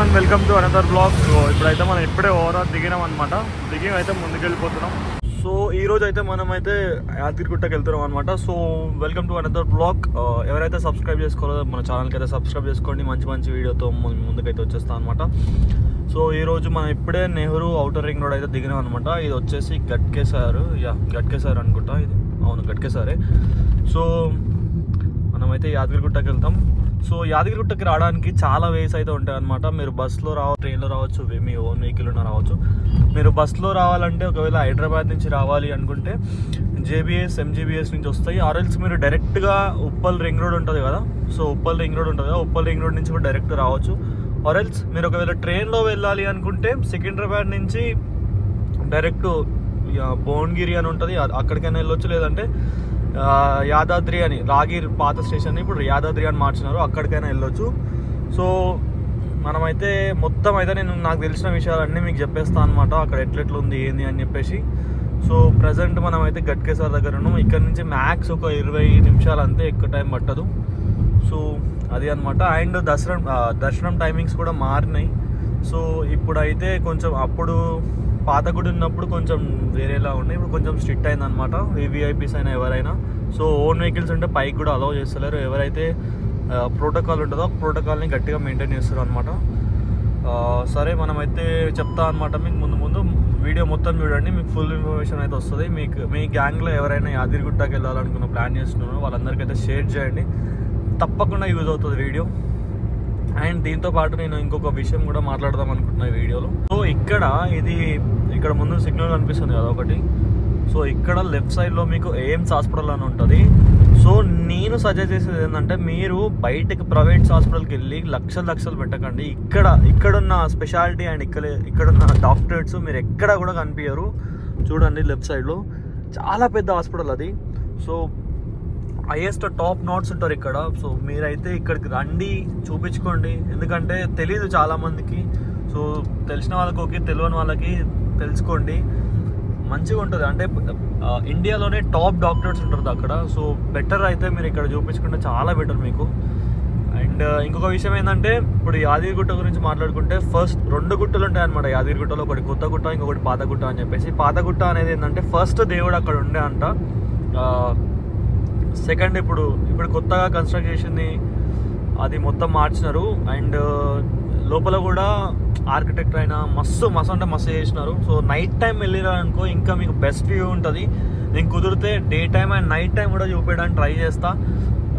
everyone, welcome to another vlog. So ఇప్పుడైతే మనం ఇప్పుడే ఓవరాల్ దిగినాం అనమాట. దిగి అయితే ముందుకు వెళ్ళిపోతున్నాం. సో ఈ రోజు అయితే మనం అయితే యాదగిరిగుట్టకి వెళ్తున్నాం అనమాట. So welcome to another blog. ఎవరైతే సబ్స్క్రైబ్ చేసుకోవాలో మన ఛానల్కి అయితే సబ్స్క్రైబ్ చేసుకోండి. మంచి మంచి వీడియోతో ముందుకైతే వచ్చేస్తాం అనమాట. సో ఈరోజు మనం ఇప్పుడే నెహ్రూ ఔటర్ రింగ్ రోడ్ అయితే దిగినాం అనమాట. ఇది వచ్చేసి గట్కేసారు, గట్కేసారు అనుకుంటా. ఇది అవును గట్కేసారే. సో మనమైతే యాదగిరిగుట్టకి వెళ్తాం. సో యాదగిరిగుట్టకి రావడానికి చాలా వేస్ అయితే ఉంటాయి అనమాట. మీరు బస్సులో రావచ్చు, ట్రైన్లో రావచ్చు, మీ ఓన్ వెహికల్ ఉన్న రావచ్చు. మీరు బస్సులో రావాలంటే ఒకవేళ హైదరాబాద్ నుంచి రావాలి అనుకుంటే జేబీఎస్, ఎంజీబీఎస్ నుంచి వస్తాయి. ఆర్ఎల్స్ మీరు డైరెక్ట్గా ఉప్పల్ రింగ్ రోడ్ ఉంటుంది కదా, సో ఉప్పల్ రింగ్ రోడ్ ఉంటుంది కదా, ఉప్పల్ రింగ్ రోడ్ నుంచి కూడా డైరెక్ట్ రావచ్చు. ఆర్ఎల్స్ మీరు ఒకవేళ ట్రైన్లో వెళ్ళాలి అనుకుంటే సికింద్రాబాద్ నుంచి డైరెక్ట్ భువనగిరి అని ఉంటుంది, అక్కడికైనా వెళ్ళొచ్చు. లేదంటే యాదాద్రి అని, రాగిర్ పాత స్టేషన్ ఇప్పుడు యాదాద్రి అని మార్చినారు, అక్కడికైనా వెళ్ళొచ్చు. సో మనమైతే మొత్తం అయితే నాకు తెలిసిన విషయాలన్నీ మీకు చెప్పేస్తాను అనమాట, అక్కడ ఎట్లెట్లుంది ఏంది అని చెప్పేసి. సో ప్రజెంట్ మనమైతే గట్కేసార్ దగ్గర ఉన్నాం. ఇక్కడ నుంచి మ్యాక్స్ ఒక 20 నిమిషాలు అంతే, ఎక్కువ టైం పట్టదు. సో అది అనమాట. అండ్ దర్శనం టైమింగ్స్ కూడా మారినాయి. సో ఇప్పుడైతే కొంచెం, అప్పుడు పాత గుడి ఉన్నప్పుడు కొంచెం వేరేలా ఉన్నాయి, ఇప్పుడు కొంచెం స్ట్రిక్ట్ అయింది అనమాట. వివిఐపీస్ అయినా ఎవరైనా, సో ఓన్ వెహికల్స్ ఉంటే పైకి కూడా అలౌ చేస్తలేరు. ఎవరైతే ప్రోటోకాల్ ఉంటుందో ప్రోటోకాల్ని గట్టిగా మెయింటైన్ చేస్తారు అనమాట. సరే మనమైతే చెప్తా అనమాట మీకు ముందు వీడియో మొత్తం చూడండి, మీకు ఫుల్ ఇన్ఫర్మేషన్ అయితే వస్తుంది. మీ గ్యాంగ్లో ఎవరైనా యాదగిరిగుట్టకి వెళ్ళాలనుకున్న ప్లాన్ చేస్తున్నారో వాళ్ళందరికీ షేర్ చేయండి, తప్పకుండా యూజ్ అవుతుంది వీడియో. అండ్ దీంతో పాటు నేను ఇంకొక విషయం కూడా మాట్లాడదాం అనుకుంటున్నా ఈ వీడియోలో. సో ఇక్కడ ముందు సిగ్నల్ కనిపిస్తుంది కదా ఒకటి, సో ఇక్కడ లెఫ్ట్ సైడ్లో మీకు ఎయిమ్స్ హాస్పిటల్ అని ఉంటుంది. సో నేను సజెస్ట్ చేసేది ఏంటంటే, మీరు బయటకి ప్రైవేట్ హాస్పిటల్కి వెళ్ళి లక్షలు పెట్టకండి. ఇక్కడున్న స్పెషాలిటీ అండ్ ఇక్కడున్న డాక్టర్స్ మీరు ఎక్కడ కూడా కనిపించరు. చూడండి లెఫ్ట్ సైడ్లో చాలా పెద్ద హాస్పిటల్ అది. సో హైయెస్ట్ టాప్ నాట్స్ ఉంటారు ఇక్కడ. సో మీరైతే ఇక్కడికి రండి, చూపించుకోండి. ఎందుకంటే తెలీదు చాలామందికి. సో తెలిసిన వాళ్ళకి ఓకే, తెలియని వాళ్ళకి తెలుసుకోండి, మంచిగా ఉంటుంది. అంటే ఇండియాలోనే టాప్ డాక్టర్స్ ఉంటారు అక్కడ. సో బెటర్ అయితే మీరు ఇక్కడ చూపించుకుంటే చాలా బెటర్ మీకు. అండ్ ఇంకొక విషయం ఏంటంటే, ఇప్పుడు యాదగిరిగుట్ట గురించి మాట్లాడుకుంటే ఫస్ట్ 2 గుట్టలు ఉంటాయి అనమాట యాదగిరిగుట్టలో. ఒకటి కొత్త గుట్ట, ఇంకొకటి పాత గుట్ట అని చెప్పేసి. పాత గుట్ట అనేది ఏంటంటే ఫస్ట్ దేవుడు అక్కడ ఉండే అంట. సెకండ్ ఇప్పుడు కొత్తగా కన్స్ట్రక్ట్ చేసింది, అది మొత్తం మార్చినారు. అండ్ లోపల కూడా ఆర్కిటెక్ట్ అయినా మస్తు చేసినారు. సో నైట్ టైం వెళ్ళినారనుకో ఇంకా మీకు బెస్ట్ వ్యూ ఉంటుంది. నేను కుదిరితే day time and night time కూడా చూపించడానికి ట్రై చేస్తా.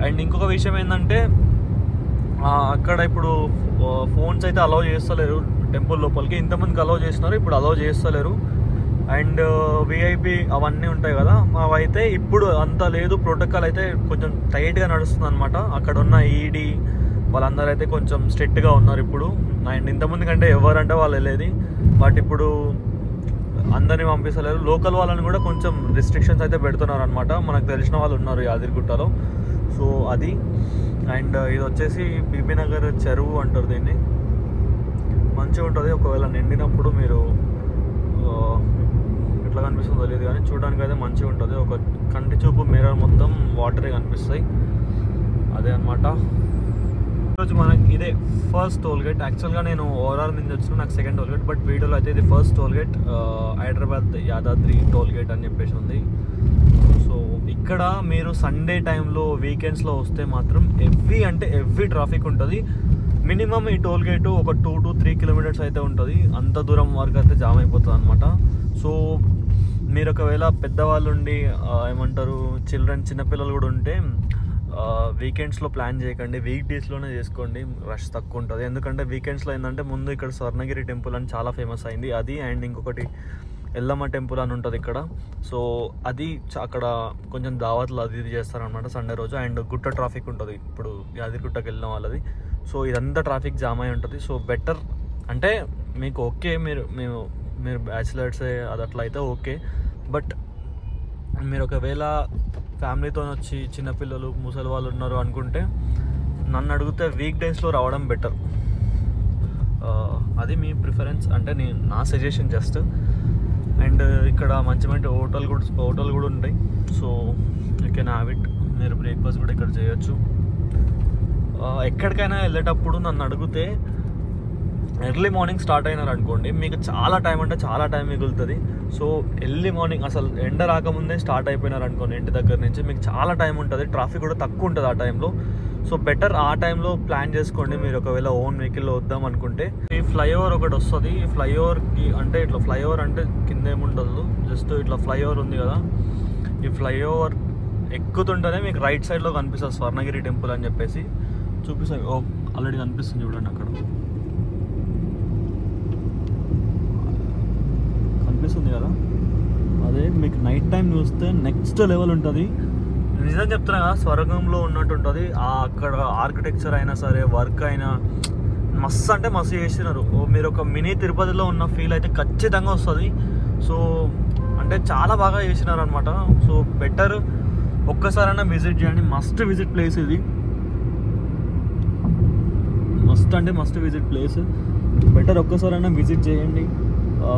అండ్ ఇంకొక విషయం ఏంటంటే, అక్కడ ఇప్పుడు ఫోన్స్ అయితే అలౌ చేస్తలేరు టెంపుల్ లోపలికి. ఇంతమందికి అలౌ చేసినారు, ఇప్పుడు అలౌ చేస్తలేరు. అండ్ విఐపి అవన్నీ ఉంటాయి కదా, అవైతే ఇప్పుడు అంత లేదు. ప్రోటోకాల్ అయితే కొంచెం టైట్గా నడుస్తుంది అనమాట. అక్కడ ఉన్న ఈడీ వాళ్ళందరూ అయితే కొంచెం స్ట్రిక్ట్గా ఉన్నారు ఇప్పుడు. అండ్ ఇంతమంది కంటే ఎవరంటే వాళ్ళు వెళ్ళేది, బట్ ఇప్పుడు అందరినీ పంపిస్తలేరు. లోకల్ వాళ్ళని కూడా కొంచెం రిస్ట్రిక్షన్స్ అయితే పెడుతున్నారు అనమాట. మనకు తెలిసిన వాళ్ళు ఉన్నారు యాదగిరిగుట్టలో. సో అది. అండ్ ఇది వచ్చేసి బీబీ నగర్ చెరువు అంటారు దీన్ని. మంచిగా ఉంటుంది. ఒకవేళ నిండినప్పుడు మీరు ఎట్లా కనిపిస్తుందో తెలియదు కానీ చూడడానికి అయితే మంచిగా ఉంటుంది. ఒక కంటి చూపు మిర్రర్ మొత్తం వాటరే కనిపిస్తాయి. అదే అనమాట. ఈరోజు మనకి ఇదే ఫస్ట్ టోల్ గేట్. యాక్చువల్గా నేను ఓవరాల్ నుంచి వచ్చిన, నాకు సెకండ్ టోల్ గేట్, బట్ వీడియోలో అయితే ఇది first toll gate. Hyderabad Yadadri toll gate అని చెప్పేసి ఉంది. సో ఇక్కడ మీరు సండే టైంలో, వీకెండ్స్లో వస్తే మాత్రం ఎవ్రీ ట్రాఫిక్ ఉంటుంది. మినిమం ఈ టోల్ గేటు ఒక 2 to 3 కిలోమీటర్స్ అయితే ఉంటుంది. అంత దూరం వరకు అయితే జామ్ అయిపోతుంది అనమాట. సో మీరు ఒకవేళ పెద్దవాళ్ళు ఉండి ఏమంటారు చిన్నపిల్లలు కూడా ఉంటే వీకెండ్స్లో ప్లాన్ చేయకండి, వీక్ డేస్లోనే చేసుకోండి, రష్ తక్కువ ఉంటుంది. ఎందుకంటే వీకెండ్స్లో ఏంటంటే, ముందు ఇక్కడ స్వర్ణగిరి టెంపుల్ అని చాలా ఫేమస్ అయింది అది. అండ్ ఇంకొకటి ఎల్లమ్మ టెంపుల్ అని ఉంటుంది ఇక్కడ. సో అది అక్కడ కొంచెం దావత్లు అది ఇది చేస్తారనమాట సండే రోజు. అండ్ గుట్ట ట్రాఫిక్ ఉంటుంది ఇప్పుడు యాదగిరిగుట్టకి వెళ్ళిన వాళ్ళది. సో ఇదంతా ట్రాఫిక్ జామ్ అయి ఉంటుంది. సో బెటర్ అంటే మీకు ఓకే, మీరు బ్యాచిలర్సే అది అట్లా అయితే ఓకే. బట్ మీరు ఒకవేళ ఫ్యామిలీతో వచ్చి చిన్నపిల్లలు, ముసలి వాళ్ళు ఉన్నారు అనుకుంటే, నన్ను అడిగితే వీక్ డేస్లో రావడం బెటర్. అది మీ ప్రిఫరెన్స్, అంటే నా సజెషన్ జస్ట్. అండ్ ఇక్కడ మంచి హోటల్ కూడా ఉంటాయి. So you can have it. మీరు బ్రేక్ఫాస్ట్ కూడా ఇక్కడ చేయొచ్చు. ఎక్కడికైనా వెళ్ళేటప్పుడు నన్ను అడిగితే ఎర్లీ మార్నింగ్ స్టార్ట్ అయినారు అనుకోండి, మీకు చాలా టైం అంటే చాలా టైం మిగులుతుంది. సో ఎర్లీ మార్నింగ్ అసలు ఎండ రాకముందే స్టార్ట్ అయిపోయినారు అనుకోండి ఇంటి దగ్గర నుంచి, మీకు చాలా టైం ఉంటుంది, ట్రాఫిక్ కూడా తక్కువ ఉంటుంది ఆ టైంలో. సో బెటర్ ఆ టైంలో ప్లాన్ చేసుకోండి మీరు ఒకవేళ ఓన్ వెహికల్లో వద్దాం అనుకుంటే. ఈ ఫ్లైఓవర్ ఒకటి వస్తుంది, ఈ ఫ్లైఓవర్కి అంటే ఇట్లా ఫ్లైఓవర్ అంటే కింద ఏముండదు, జస్ట్ ఇట్లా ఫ్లైఓవర్ ఉంది కదా, ఈ ఫ్లైఓవర్ ఎక్కుతుంటేనే మీకు రైట్ సైడ్లో కనిపిస్తుంది స్వర్ణగిరి టెంపుల్ అని చెప్పేసి చూపిస్తాను. ఓ ఆల్రెడీ కనిపిస్తుంది చూడండి, అక్కడ కనిపిస్తుంది కదా, అదే మీకు నైట్ టైం చూస్తే నెక్స్ట్ లెవెల్ ఉంటుంది. నిజం చెప్తున్నా కదా, స్వర్గంలో ఉన్నట్టు ఉంటుంది. అక్కడ ఆర్కిటెక్చర్ అయినా సరే, వర్క్ అయినా మస్తు అంటే మస్తు చేస్తున్నారు. మీరు ఒక మినీ తిరుపతిలో ఉన్న ఫీల్ అయితే ఖచ్చితంగా వస్తుంది. సో అంటే చాలా బాగా చేసినారు అనమాట. సో బెటర్ ఒక్కసారైనా విజిట్ చేయండి, మస్ట్ విజిట్ ప్లేస్ ఇది, మస్ట్ అంటే మస్ట్ విజిట్ ప్లేస్. బెటర్ ఒక్కసారైనా విజిట్ చేయండి,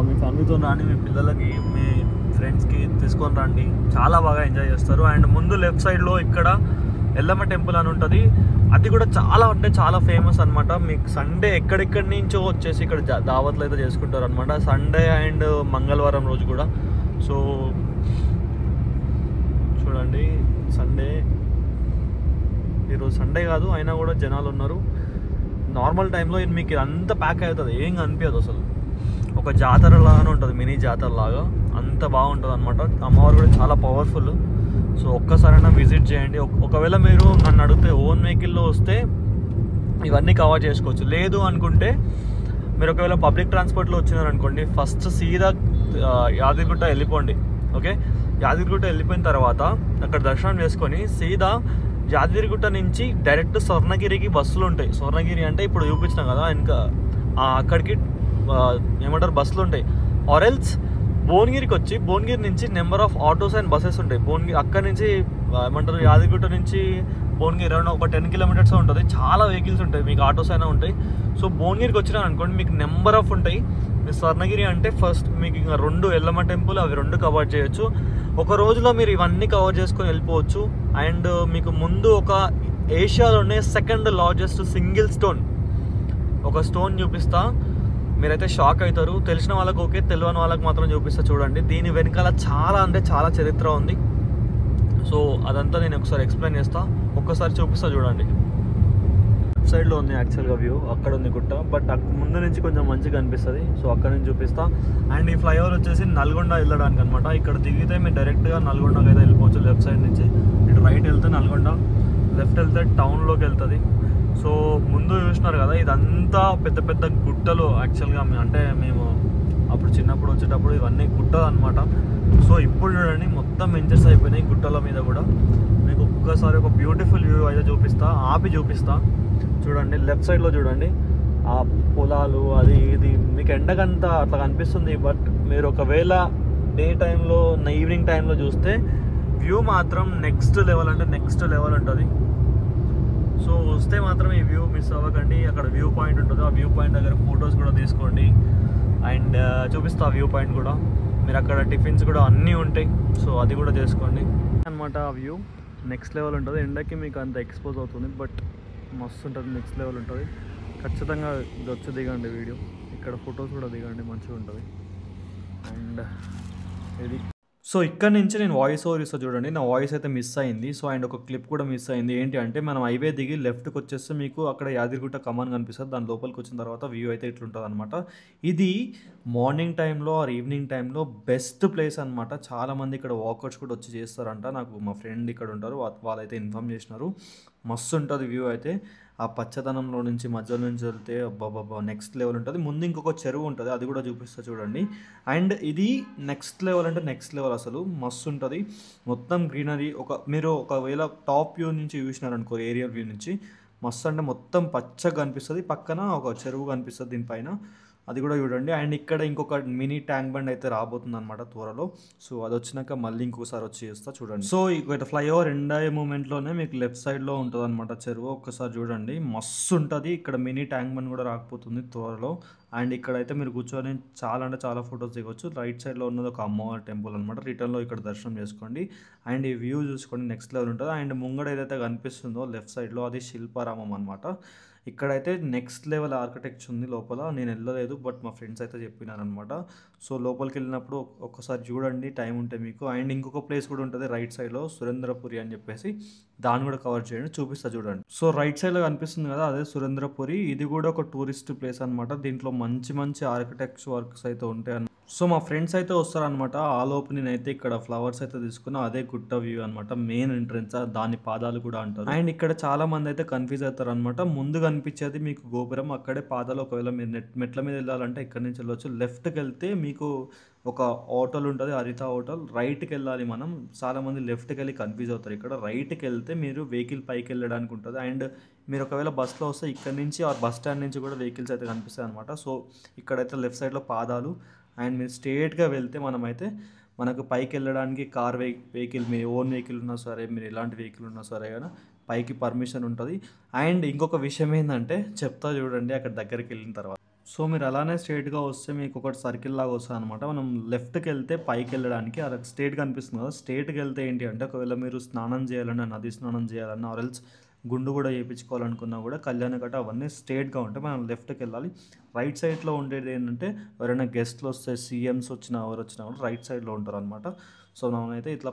మీ ఫ్యామిలీతో రాండి, మీ పిల్లలకి మీ ఫ్రెండ్స్కి తీసుకొని రండి, చాలా బాగా ఎంజాయ్ చేస్తారు. అండ్ ముందు లెఫ్ట్ సైడ్లో ఇక్కడ ఎల్లమ్మ టెంపుల్ అని ఉంటుంది, అది కూడా చాలా అంటే చాలా ఫేమస్ అనమాట. మీకు సండే ఎక్కడెక్కడి నుంచో వచ్చేసి ఇక్కడ దావత్లు అయితే చేసుకుంటారు అనమాట, సండే అండ్ మంగళవారం రోజు కూడా. సో చూడండి, సండే ఈరోజు సండే కాదు అయినా కూడా జనాలు ఉన్నారు. నార్మల్ టైంలో మీకు అంతా ప్యాక్ అవుతుంది, ఏం కనిపించదు అసలు, ఒక జాతర లాగానే ఉంటుంది, మినీ జాతర లాగా, అంత బాగుంటుంది అనమాట. అమ్మవారు కూడా చాలా పవర్ఫుల్. సో ఒక్కసారైనా విజిట్ చేయండి. ఒకవేళ మీరు నన్ను అడిగితే ఓన్ వెహికల్లో వస్తే ఇవన్నీ కవర్ చేసుకోవచ్చు, లేదు అనుకుంటే మీరు ఒకవేళ పబ్లిక్ ట్రాన్స్పోర్ట్లో వచ్చినారనుకోండి, ఫస్ట్ సీదా యాదగిరిగుట్ట వెళ్ళిపోండి. ఓకే, యాదగిరిగుట్ట వెళ్ళిపోయిన తర్వాత అక్కడ దర్శనం చేసుకొని సీదా యాదగిరిగుట్ట నుంచి డైరెక్ట్ స్వర్ణగిరికి బస్సులు ఉంటాయి. స్వర్ణగిరి అంటే ఇప్పుడు చూపించినాం కదా ఇంకా, అక్కడికి ఏమంటారు బస్సులు ఉంటాయి. ఆరెల్స్ భువనగిరికి వచ్చి భువనగిరి నుంచి number of autos and buses ఉంటాయి. భువనగిరి అక్కడి నుంచి ఏమంటారు యాదగిరిగుట్ట నుంచి భువనగిరి అరౌండ్ ఒక 10 కిలోమీటర్స్ ఉంటుంది, చాలా వెహికల్స్ ఉంటాయి, మీకు ఆటోస్ అయినా ఉంటాయి. సో భువనగిరికి వచ్చినా అనుకోండి మీకు నెంబర్ ఆఫ్ ఉంటాయి. మీరు స్వర్ణగిరి అంటే ఫస్ట్ మీకు ఇంకా 2 ఎల్లమ్మ టెంపుల్, అవి 2 కవర్ చేయొచ్చు. ఒక రోజులో మీరు ఇవన్నీ కవర్ చేసుకొని వెళ్ళిపోవచ్చు. అండ్ మీకు ముందు ఒక ఏషియాలోనే సెకండ్ లార్జెస్ట్ సింగిల్ స్టోన్, ఒక స్టోన్ చూపిస్తా, మీరైతే షాక్ అవుతారు. తెలిసిన వాళ్ళకి ఓకే, తెలియని వాళ్ళకి మాత్రం చూపిస్తా చూడండి. దీని వెనకాల చాలా అంటే చాలా చరిత్ర ఉంది. సో అదంతా నేను ఒకసారి ఎక్స్ప్లెయిన్ చేస్తా, ఒక్కసారి చూపిస్తా చూడండి. లెఫ్ట్ సైడ్లో ఉంది యాక్చువల్గా వ్యూ, అక్కడ ఉంది గుట్ట, బట్ ముందు నుంచి కొంచెం మంచిగా అనిపిస్తుంది. సో అక్కడ నుంచి చూపిస్తా. అండ్ ఈ ఫ్లైఓవర్ వచ్చేసి నల్గొండ వెళ్ళడానికి అనమాట. ఇక్కడ దిగితే మీరు డైరెక్ట్గా నల్గొండకి అయితే వెళ్ళిపోవచ్చు. లెఫ్ట్ సైడ్ నుంచి ఇటు రైట్ వెళ్తే నల్గొండ, లెఫ్ట్ వెళ్తే టౌన్లోకి వెళ్తుంది. సో ముందు చూసినారు కదా, ఇదంతా పెద్ద పెద్ద గుట్టలు యాక్చువల్గా, అంటే మేము అప్పుడు చిన్నప్పుడు వచ్చేటప్పుడు ఇవన్నీ గుట్టలు అనమాట. సో ఇప్పుడు చూడండి మొత్తం మెంచెస్ అయిపోయినాయి గుట్టల మీద కూడా. మీకు ఒక్కసారి ఒక బ్యూటిఫుల్ వ్యూ అయితే చూపిస్తా, ఆపి చూపిస్తా చూడండి. లెఫ్ట్ సైడ్లో చూడండి ఆ పొలాలు, అది ఇది మీకు ఎండకంతా అట్లా కనిపిస్తుంది. బట్ మీరు ఒకవేళ డే టైంలో ఈవినింగ్ టైంలో చూస్తే వ్యూ మాత్రం నెక్స్ట్ లెవెల్ అంటే నెక్స్ట్ లెవెల్ ఉంటుంది. సో వస్తే మాత్రం ఈ వ్యూ మిస్ అవ్వకండి. అక్కడ వ్యూ పాయింట్ ఉంటుంది, ఆ వ్యూ పాయింట్ దగ్గర ఫొటోస్ కూడా తీసుకోండి. అండ్ చూపిస్తా వ్యూ పాయింట్ కూడా, మీరు అక్కడ టిఫిన్స్ కూడా అన్నీ ఉంటాయి. సో అది కూడా చేసుకోండి అనమాట. ఆ వ్యూ నెక్స్ట్ లెవెల్ ఉంటుంది. ఎండకి మీకు అంత ఎక్స్పోజ్ అవుతుంది, బట్ మస్తు ఉంటుంది, నెక్స్ట్ లెవెల్ ఉంటుంది. ఖచ్చితంగా ఇది వచ్చి దిగండి వీడియో, ఇక్కడ ఫొటోస్ కూడా దిగండి, మంచిగా ఉంటుంది. అండ్ ఇది సో ఇక్కడ నుంచి నేను వాయిస్ ఓవర్ ఇస్తా చూడండి. నా వాయిస్ అయితే మిస్ అయింది. సో అండ్ ఒక క్లిప్ కూడా మిస్ అయింది. ఏంటి అంటే మనం హైవే దిగి లెఫ్ట్కి వచ్చేస్తే మీకు అక్కడ యాదగిరిగుట్ట కమాన్ కనిపిస్తుంది. దాని లోపలికి వచ్చిన తర్వాత వ్యూ అయితే ఇట్లుంటుంది అనమాట. ఇది మార్నింగ్ టైంలో ఆర్ ఈవినింగ్ టైంలో బెస్ట్ ప్లేస్ అనమాట. చాలామంది ఇక్కడ వాకౌట్స్ కూడా వచ్చి చేస్తారంట. నాకు మా ఫ్రెండ్ ఇక్కడ ఉంటారు, వాళ్ళైతే ఇన్ఫామ్ చేసినారు. మస్తు ఉంటుంది వ్యూ అయితే. ఆ పచ్చదనంలో నుంచి మధ్యలో నుంచి వెళ్తే అబ్బాబ్బా నెక్స్ట్ లెవెల్ ఉంటుంది. ముందు ఇంకొక చెరువు ఉంటుంది, అది కూడా చూపిస్తా చూడండి. అండ్ ఇది నెక్స్ట్ లెవెల్ అంటే నెక్స్ట్ లెవెల్, అసలు మస్తు ఉంటుంది. మొత్తం గ్రీనరీ, మీరు ఒకవేళ టాప్ వ్యూ నుంచి చూసినారనుకో, ఏరియల్ వ్యూ నుంచి మస్తు అంటే మొత్తం పచ్చగా కనిపిస్తుంది. పక్కన ఒక చెరువు కనిపిస్తుంది దీనిపైన, అది కూడా చూడండి. అండ్ ఇక్కడ ఇంకొక మినీ ట్యాంక్ బండ్ అయితే రాబోతుంది అనమాట త్వరలో. సో అది వచ్చినాక మళ్ళీ ఇంకోసారి వచ్చి చేస్తా చూడండి. సో ఇక్కడ ఫ్లైఓవర్ ఎండ్ అయ్యే మూమెంట్లోనే మీకు లెఫ్ట్ సైడ్లో ఉంటుంది అనమాట చెరువు. ఒక్కసారి చూడండి, మస్తు ఉంటుంది. ఇక్కడ మినీ ట్యాంక్ బండ్ కూడా రాకపోతుంది త్వరలో. అండ్ ఇక్కడైతే మీరు కూర్చొని చాలా అంటే చాలా ఫొటోస్ దిగొచ్చు. రైట్ సైడ్లో ఉన్నది ఒక అమ్మవారి టెంపుల్ అనమాట. రిటర్న్లో ఇక్కడ దర్శనం చేసుకోండి. అండ్ ఈ వ్యూ చూసుకోండి, నెక్స్ట్ లెవెల్ ఉంటుంది. అండ్ ముంగడ ఏదైతే కనిపిస్తుందో లెఫ్ట్ సైడ్లో, అది శిల్పారామం అనమాట. ఇక్కడైతే నెక్స్ట్ లెవెల్ ఆర్కిటెక్చర్ ఉంది లోపల. నేను వెళ్ళలేదు, బట్ మా ఫ్రెండ్స్ అయితే చెప్పినారనమాట. సో లోపలికి వెళ్ళినప్పుడు ఒక్కసారి చూడండి టైం ఉంటే మీకు. అండ్ ఇంకొక ప్లేస్ కూడా ఉంటుంది రైట్ సైడ్లో, సురేంద్రపురి అని చెప్పేసి, దాన్ని కూడా కవర్ చేయండి, చూపిస్తా చూడండి. సో రైట్ సైడ్లో కనిపిస్తుంది కదా, అదే సురేంద్రపురి. ఇది కూడా ఒక టూరిస్ట్ ప్లేస్ అనమాట. దీంట్లో మంచి మంచి ఆర్కిటెక్చర్ వర్క్స్ అయితే ఉంటాయి. సో మా ఫ్రెండ్స్ అయితే వస్తారనమాట. ఆ లోపు నేనైతే ఇక్కడ ఫ్లవర్స్ అయితే తీసుకున్నా. అదే గుట్ట వ్యూ అనమాట, మెయిన్ ఎంట్రన్స్, దాని పాదాలు కూడా అంటారు. అండ్ ఇక్కడ చాలా మంది అయితే కన్ఫ్యూజ్ అవుతారు అనమాట. ముందు కనిపించేది మీకు గోపురం, అక్కడే పాదాలు. ఒకవేళ మీరు మెట్ల మీద వెళ్ళాలంటే ఇక్కడ నుంచి వెళ్ళొచ్చు. లెఫ్ట్కి వెళ్తే మీకు ఒక హోటల్ ఉంటుంది, హరిత హోటల్. రైట్కి వెళ్ళాలి మనం. చాలామంది లెఫ్ట్కి వెళ్ళి కన్ఫ్యూజ్ అవుతారు. ఇక్కడ రైట్కి వెళ్తే మీరు వెహికల్ పైకి వెళ్ళడానికి ఉంటుంది. అండ్ మీరు ఒకవేళ బస్లో వస్తే ఇక్కడ నుంచి ఆ బస్ స్టాండ్ నుంచి కూడా వెహికల్స్ అయితే కనిపిస్తాయి అనమాట. సో ఇక్కడైతే లెఫ్ట్ సైడ్లో పాదాలు. అండ్ మీరు స్ట్రేట్గా వెళ్తే మనమైతే మనకు పైకి వెళ్ళడానికి కార్ వెహికల్, మీ ఓన్ వెహికల్ ఉన్నా సరే, మీరు ఎలాంటి వెహికల్ ఉన్నా సరే కానీ పైకి పర్మిషన్ ఉంటుంది. అండ్ ఇంకొక విషయం ఏంటంటే చెప్తా చూడండి అక్కడ దగ్గరికి వెళ్ళిన తర్వాత. సో మీరు అలానే స్ట్రేట్గా వస్తే మీకు ఒకటి సర్కిల్ లాగా వస్తుంది అనమాట. మనం లెఫ్ట్కి వెళ్తే పైకి వెళ్ళడానికి అలా స్ట్రేట్ కనిపిస్తుంది కదా. స్ట్రేట్కి వెళ్తే ఏంటి అంటే ఒకవేళ మీరు స్నానం చేయాలన్నా, నది స్నానం చేయాలన్నా, ఆర్ఎల్స్ గుండు కూడా చేయించుకోవాలనుకున్నా కూడా కళ్యాణకట్ట అవన్నీ స్ట్రేట్గా ఉంటాయి. మనం లెఫ్ట్కి వెళ్ళాలి. రైట్ సైడ్లో ఉండేది ఏంటంటే ఎవరైనా గెస్ట్లు వస్తే, సీఎంస్ వచ్చినా, ఎవరు వచ్చినా కూడా రైట్ సైడ్లో ఉంటారు అనమాట. సో మనమైతే ఇట్లా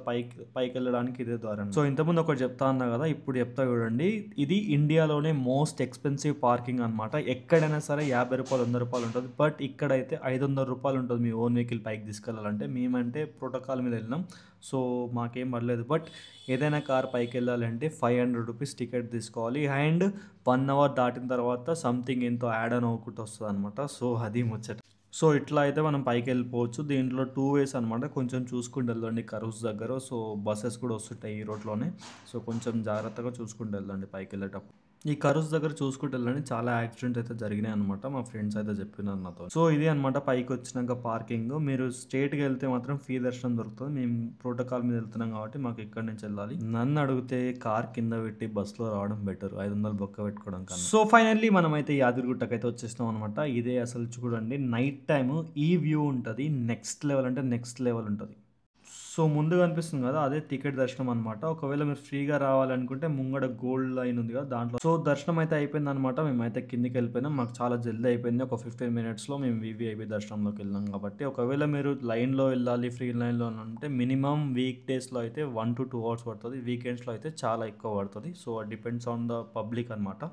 పైకి వెళ్ళడానికి ఇదే ద్వారా. సో ఇంతకుముందు ఒకటి చెప్తా అన్నా కదా, ఇప్పుడు చెప్తా చూడండి. ఇది ఇండియాలోనే మోస్ట్ ఎక్స్పెన్సివ్ పార్కింగ్ అనమాట. ఎక్కడైనా సరే 50 రూపాయలు, 100 రూపాయలు ఉంటుంది. బట్ ఇక్కడైతే 500 రూపాయలు ఉంటుంది మీ ఓన్ వెహికల్ పైకి తీసుకెళ్ళాలంటే. మేమంటే ప్రోటోకాల్ మీద వెళ్ళినాం, సో మాకేం పడలేదు. బట్ ఏదైనా కార్ పైకి వెళ్ళాలంటే 500 రూపీస్ టికెట్ తీసుకోవాలి. అండ్ 1 అవర్ దాటిన తర్వాత సంథింగ్ ఎంతో యాడ్ అని ఒకటి వస్తుంది అనమాట. సో అది ముచ్చట. సో ఇట్లా అయితే మనం పైకి వెళ్ళిపోవచ్చు. దీంట్లో 2 వేస్ అనమాట. కొంచెం చూసుకుంటూ వెళ్ళండి కర్వ్స్ దగ్గర. సో బస్సెస్ కూడా వస్తుంటాయి ఈ రోడ్లోనే. సో కొంచెం జాగ్రత్తగా చూసుకుంటూ వెళ్ళండి పైకి వెళ్ళేటప్పుడు. ఈ కర్వ్స్ దగ్గర చూసుకుంటూ వెళ్ళండి. చాలా యాక్సిడెంట్ అయితే జరిగినాయి అనమాట, మా ఫ్రెండ్స్ అయితే చెప్పినారు నాతో. సో ఇది అనమాట పైకి వచ్చినాక పార్కింగ్. మీరు స్ట్రేట్గా వెళ్తే మాత్రం ఫ్రీ దర్శనం దొరుకుతుంది. మేము ప్రోటోకాల్ మీద వెళ్తున్నాం కాబట్టి మాకు ఇక్కడి నుంచి వెళ్ళాలి. నన్ను అడిగితే కార్ కింద పెట్టి బస్సులో రావడం బెటర్, 500 బొక్క పెట్టుకోవడం కన్నా. సో ఫైనల్లీ మనం అయితే యాదగిరిగుట్టకి అయితే వచ్చేసినాం అనమాట. ఇదే అసలు చూడండి, నైట్ టైమ్ ఈ వ్యూ ఉంటుంది. నెక్స్ట్ లెవెల్ అంటే నెక్స్ట్ లెవెల్ ఉంటుంది. సో ముందు కనిపిస్తుంది కదా, అదే టికెట్ దర్శనం అనమాట. ఒకవేళ మీరు ఫ్రీగా రావాలనుకుంటే ముంగడ గోల్డ్ లైన్ ఉంది కదా, దాంట్లో. సో దర్శనం అయితే అయిపోయింది అనమాట. మేమైతే కిందికి వెళ్ళిపోయినాం. మాకు చాలా జల్దీ అయిపోయింది. ఒక 15 మినిట్స్లో మేము వివిఐపి దర్శనంలోకి వెళ్ళాం కాబట్టి. ఒకవేళ మీరు లైన్లో వెళ్ళాలి, ఫ్రీ లైన్లో అంటే మినిమం వీక్ డేస్లో అయితే 1 to 2 hours పడుతుంది. వీకెండ్స్లో అయితే చాలా ఎక్కువ పడుతుంది. So depends on the public అనమాట.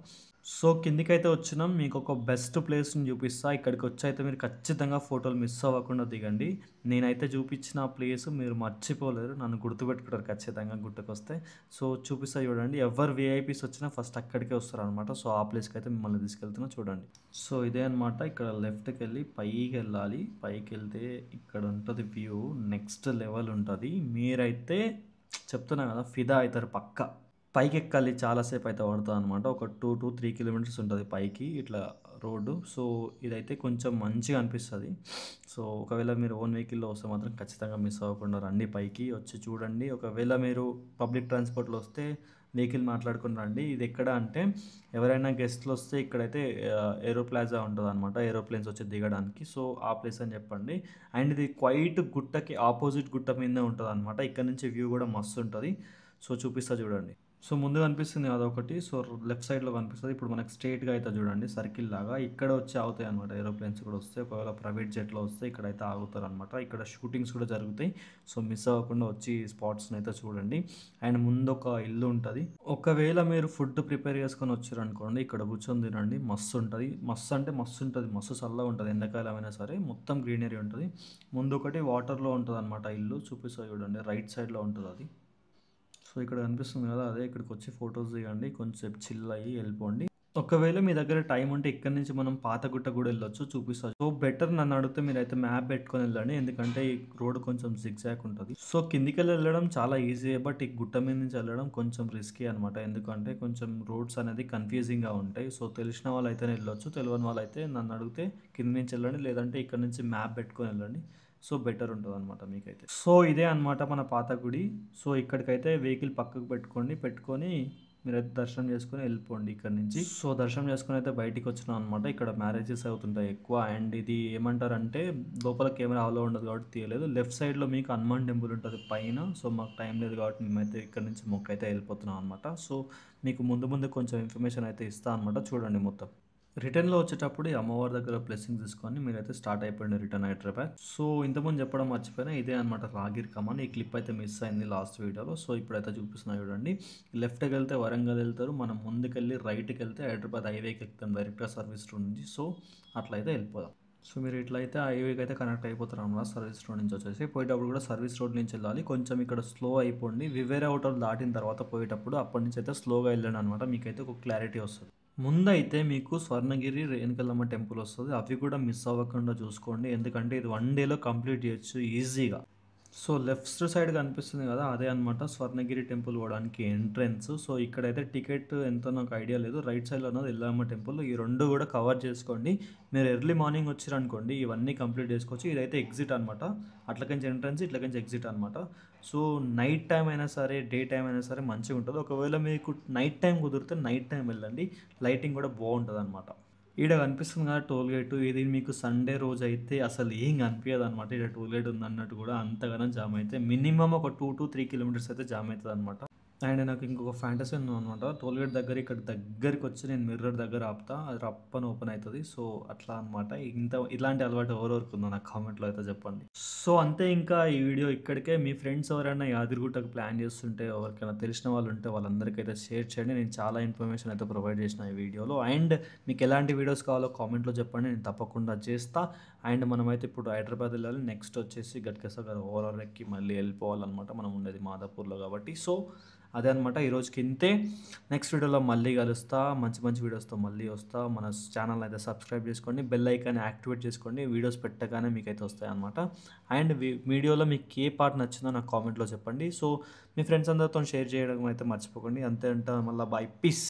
సో కిందికైతే వచ్చినాం. మీకు ఒక బెస్ట్ ప్లేస్ని చూపిస్తా. ఇక్కడికి వచ్చి అయితే మీరు ఖచ్చితంగా ఫోటోలు మిస్ అవ్వకుండా దిగండి. నేనైతే చూపించిన ప్లేస్ మీరు మర్చిపోలేరు, నన్ను గుర్తుపెట్టుకుంటారు ఖచ్చితంగా గుర్తుకొస్తే. సో చూపిస్తా చూడండి. ఎవరు విఐపీస్ వచ్చినా ఫస్ట్ అక్కడికే వస్తారు అనమాట. సో ఆ ప్లేస్కి అయితే మిమ్మల్ని తీసుకెళ్తున్నా చూడండి. సో ఇదే అనమాట. ఇక్కడ లెఫ్ట్కి వెళ్ళి పైకి వెళ్ళాలి. పైకి వెళ్తే ఇక్కడ ఉంటుంది వ్యూ, నెక్స్ట్ లెవెల్ ఉంటుంది. మీరైతే చెప్తున్నా కదా, ఫిదా అవుతారు పక్కా. పైకి ఎక్కాలి, చాలాసేపు అయితే పడుతుంది అనమాట. ఒక 2 to 3 కిలోమీటర్స్ ఉంటుంది పైకి ఇట్లా రోడ్డు. సో ఇదైతే కొంచెం మంచిగా అనిపిస్తుంది. సో ఒకవేళ మీరు ఓన్ వెహికల్లో వస్తే మాత్రం ఖచ్చితంగా మిస్ అవ్వకుండా రండి, పైకి వచ్చి చూడండి. ఒకవేళ మీరు పబ్లిక్ ట్రాన్స్పోర్ట్లో వస్తే వెహికల్ మాట్లాడుకుని రండి. ఇది ఎక్కడ అంటే ఎవరైనా గెస్ట్లు వస్తే ఇక్కడైతే ఏరో ప్లాజా ఉంటుంది అనమాట, ఏరోప్లేన్స్ వచ్చి దిగడానికి. సో ఆ ప్లేస్ అని చెప్పండి. అండ్ ఇది క్వైట్ గుట్టకి ఆపోజిట్ గుట్ట మీదే ఉంటుంది అనమాట. ఇక్కడ నుంచి వ్యూ కూడా మస్తు ఉంటుంది. సో చూపిస్తా చూడండి. సో ముందు కనిపిస్తుంది అదొకటి. సో లెఫ్ట్ సైడ్లో కనిపిస్తుంది. ఇప్పుడు మనకి స్ట్రేట్గా అయితే చూడండి సర్కిల్ లాగా ఇక్కడ వచ్చి ఆగుతాయి అనమాట. ఏరోప్లేన్స్ కూడా వస్తాయి. ఒకవేళ ప్రైవేట్ జెట్లో వస్తే ఇక్కడైతే ఆగుతారు అనమాట. ఇక్కడ షూటింగ్స్ కూడా జరుగుతాయి. సో మిస్ అవ్వకుండా వచ్చి స్పాట్స్ని అయితే చూడండి. అండ్ ముందు ఒక ఇల్లు ఉంటుంది. ఒకవేళ మీరు ఫుడ్ ప్రిపేర్ చేసుకొని వచ్చారనుకోండి, ఇక్కడ కూర్చొని తినండి, మస్తు ఉంటుంది. మస్తు అంటే మస్తు ఉంటుంది, మస్తు చల్లగా ఉంటుంది. ఎండాకాలం అయినా సరే మొత్తం గ్రీనరీ ఉంటుంది. ముందు ఒకటి వాటర్లో ఉంటుంది అనమాట ఇల్లు. చూపిస్తా చూడండి, రైట్ సైడ్లో ఉంటుంది అది. సో ఇక్కడ కనిపిస్తుంది కదా, అదే. ఇక్కడికి వచ్చి ఫొటోస్ దిగండి, కొంచెం చిల్ అయ్యి వెళ్ళిపోండి. ఒకవేళ మీ దగ్గర టైం ఉంటే ఇక్కడ నుంచి మనం పాతగుట్ట కూడా వెళ్ళొచ్చు, చూపిస్తాను. సో బెటర్ నన్ను అడిగితే మీరైతే మ్యాప్ పెట్టుకొని వెళ్ళండి, ఎందుకంటే ఈ రోడ్ కొంచెం జిగ్జాగ్ ఉంటుంది. సో కిందికి వెళ్ళడం చాలా ఈజీ, బట్ ఈ గుట్ట మీద నుంచి వెళ్ళడం కొంచెం రిస్కీ అనమాట. ఎందుకంటే కొంచెం రోడ్స్ అనేది కన్ఫ్యూజింగ్గా ఉంటాయి. సో తెలిసిన వాళ్ళు అయితే వెళ్ళొచ్చు, తెలియని వాళ్ళు అయితే నన్ను అడిగితే కింద నుంచి వెళ్ళండి, లేదంటే ఇక్కడ నుంచి మ్యాప్ పెట్టుకొని వెళ్ళండి. సో బెటర్ ఉంటుంది అనమాట మీకైతే. సో ఇదే అనమాట మన పాత గుడి. సో ఇక్కడికైతే వెహికల్ పక్కకు పెట్టుకొని మీరైతే దర్శనం చేసుకుని వెళ్ళిపోండి ఇక్కడ నుంచి. సో దర్శనం చేసుకుని అయితే బయటికి వచ్చినాం అనమాట. ఇక్కడ మ్యారేజెస్ అవుతుంటాయి ఎక్కువ. అండ్ ఇది ఏమంటారంటే లోపల కెమెరా అలో ఉండదు కాబట్టి తీయలేదు. లెఫ్ట్ సైడ్లో మీకు హనుమాన్ టెంపుల్ ఉంటుంది పైన. సో మాకు టైం లేదు కాబట్టి మేమైతే ఇక్కడ నుంచి మొక్క అయితే వెళ్ళిపోతున్నాం అనమాట. సో మీకు ముందు ముందు కొంచెం ఇన్ఫర్మేషన్ అయితే ఇస్తాను అనమాట, చూడండి మొత్తం. రిటర్న్లో వచ్చేటప్పుడు ఈ అమ్మవారి దగ్గర బ్లెస్సింగ్ తీసుకొని మీరైతే స్టార్ట్ అయిపోయింది రిటర్న్ హైదరాబాద్. సో ఇంతకుముందు చెప్పడం మర్చిపోయినా, ఇదే అనమాట రాగిర్ కమాన్. ఈ క్లిప్ అయితే మిస్ అయింది లాస్ట్ వీడియోలో. సో ఇప్పుడైతే చూపిస్తున్నా చూడండి. లెఫ్ట్కి వెళ్తే వరంగల్ వెళ్తారు, మనం ముందుకెళ్ళి రైట్కి వెళ్తే హైదరాబాద్ హైవేకి ఎక్కుతాం డైరెక్ట్గా సర్వీస్ రోడ్ నుంచి. సో అట్లయితే వెళ్ళిపోదాం. సో మీరు ఇట్లయితే హైవేకి అయితే కనెక్ట్ అయిపోతారు అన్నమాట సర్వీస్ రోడ్ నుంచి వచ్చేసి. పోయేటప్పుడు కూడా సర్వీస్ రోడ్ నుంచి వెళ్ళాలి. కొంచెం ఇక్కడ స్లో అయిపోండి. వివేరా హోటల్ దాటిన తర్వాత పోయేటప్పుడు అప్పటి నుంచి అయితే స్లోగా వెళ్ళండి అనమాట. మీకైతే ఒక క్లారిటీ వస్తుంది. ముందైతే మీకు స్వర్ణగిరి రేణుకల్లమ్మ టెంపుల్ వస్తుంది. అవి కూడా మిస్ అవ్వకుండా చూసుకోండి, ఎందుకంటే ఇది 1 డేలో కంప్లీట్ చేయొచ్చు ఈజీగా. సో లెఫ్ట్ సైడ్ కనిపిస్తుంది కదా, అదే అనమాట స్వర్ణగిరి టెంపుల్ పోవడానికి ఎంట్రన్స్. సో ఇక్కడైతే టికెట్ ఎంతో నాకు ఐడియా లేదు. రైట్ సైడ్లో ఉన్నది ఎల్లమ్మ టెంపుల్. ఈ రెండు కూడా కవర్ చేసుకోండి. మీరు ఎర్లీ మార్నింగ్ వచ్చారనుకోండి ఇవన్నీ కంప్లీట్ చేసుకోవచ్చు. ఇదైతే ఎగ్జిట్ అనమాట. అట్లకించి ఎంట్రన్స్, ఇట్లకించి ఎగ్జిట్ అనమాట. సో నైట్ టైం అయినా సరే డే టైం అయినా సరే మంచిగా ఉంటుంది. ఒకవేళ మీకు నైట్ టైం కుదిరితే నైట్ టైం వెళ్ళండి, లైటింగ్ కూడా బాగుంటుంది అనమాట. ఈడ కనిపిస్తుంది కదా టోల్ గేట్. ఇది మీకు సండే రోజు అయితే అసలు ఏం కనిపించదు అనమాట. ఇక్కడ టోల్ గేట్ ఉంది అన్నట్టు కూడా అంతగానో జామ్ అయితే మినిమం ఒక 2 to 3 కిలోమీటర్స్ అయితే జామ్ అవుతుంది అనమాట. అండ్ నాకు ఇంకొక ఫ్యాంటసీ ఉంది అనమాట. టోల్ గేట్ దగ్గర ఇక్కడ దగ్గరికి వచ్చి నేను మిర్రర్ దగ్గర ఆపుతా, అది రప్పని ఓపెన్ అవుతుంది. సో అట్లా అనమాట. ఇలాంటి అలవాటు ఎవరెవరికి ఉందో నాకు కామెంట్లో అయితే చెప్పండి. సో అంతే, ఇంకా ఈ వీడియో ఇక్కడికే. మీ ఫ్రెండ్స్ ఎవరైనా యాదగిరిగుట్టకు ప్లాన్ చేస్తుంటే, ఎవరికైనా తెలిసిన వాళ్ళు ఉంటే వాళ్ళందరికీ అయితే షేర్ చేయండి. నేను చాలా ఇన్ఫర్మేషన్ అయితే ప్రొవైడ్ చేసిన ఈ వీడియోలో. అండ్ మీకు ఎలాంటి వీడియోస్ కావాలో కామెంట్లో చెప్పండి, నేను తప్పకుండా చేస్తా. అండ్ మనమైతే ఇప్పుడు హైదరాబాద్ వెళ్ళాలి. నెక్స్ట్ వచ్చేసి గట్కేసర్ ఓవరాల్ ఎక్కి మళ్ళీ వెళ్ళిపోవాలన్నమాట. మనం ఉండేది మాదాపూర్లో కాబట్టి. సో అదే అనమాట, ఈరోజుకి ఇంతే. నెక్స్ట్ వీడియోలో మళ్ళీ కలుస్తా, మంచి మంచి వీడియోస్తో మళ్ళీ వస్తా. మన ఛానల్ అయితే సబ్స్క్రైబ్ చేసుకోండి, బెల్ ఐకాన్ యాక్టివేట్ చేసుకోండి. వీడియోస్ పెట్టగానే మీకైతే వస్తాయి అనమాట. అండ్ వీడియోలో మీకు ఏ పార్ట్ నచ్చిందో నాకు కామెంట్లో చెప్పండి. సో మీ ఫ్రెండ్స్ అందరితో షేర్ చేయడం అయితే మర్చిపోకండి. అంతే అంట, మళ్ళీ బై, పీస్.